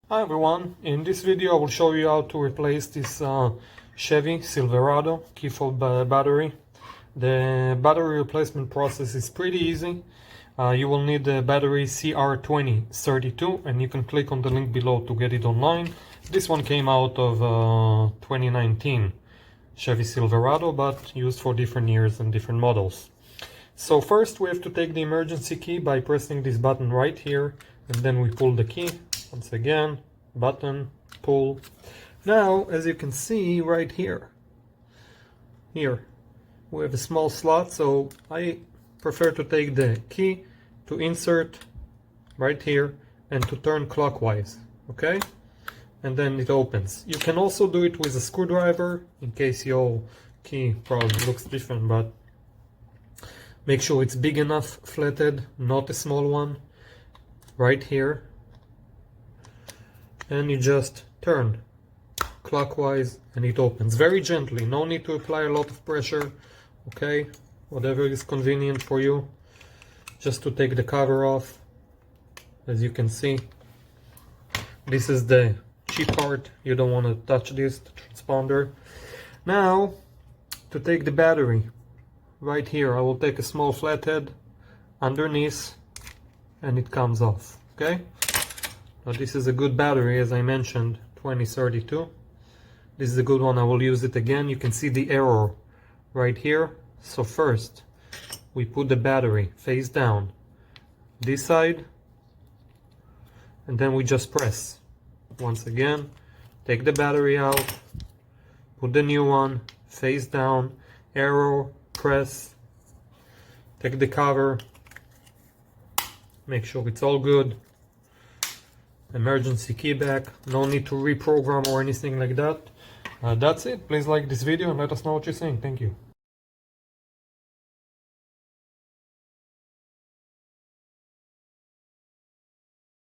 Hi everyone, in this video I will show you how to replace this Chevy Silverado key fob battery. The battery replacement process is pretty easy. You will need the battery CR2032 and you can click on the link below to get it online. This one came out of 2019 Chevy Silverado, but used for different years and different models. So first we have to take the emergency key by pressing this button right here, and then we pull the key. Once again, button, pull. Now, as you can see right here, we have a small slot, so I prefer to take the key to insert right here and to turn clockwise, okay? And then it opens. You can also do it with a screwdriver, in case your key probably looks different, but make sure it's big enough, flatted, not a small one, right here. And you just turn clockwise and it opens very gently. No need to apply a lot of pressure, okay? Whatever is convenient for you. Just to take the cover off. As you can see, this is the cheap part. You don't want to touch this, the transponder. Now, to take the battery, right here I will take a small flathead underneath and it comes off, okay? Now this is a good battery, as I mentioned, 2032. This is a good one. I will use it again. You can see the error right here. So first we put the battery face down this side and then we just press once again, take the battery out, put the new one face down, arrow, press, take the cover, make sure it's all good, emergency key back, no need to reprogram or anything like that. That's it. Please like this video and let us know what you think. Thank you.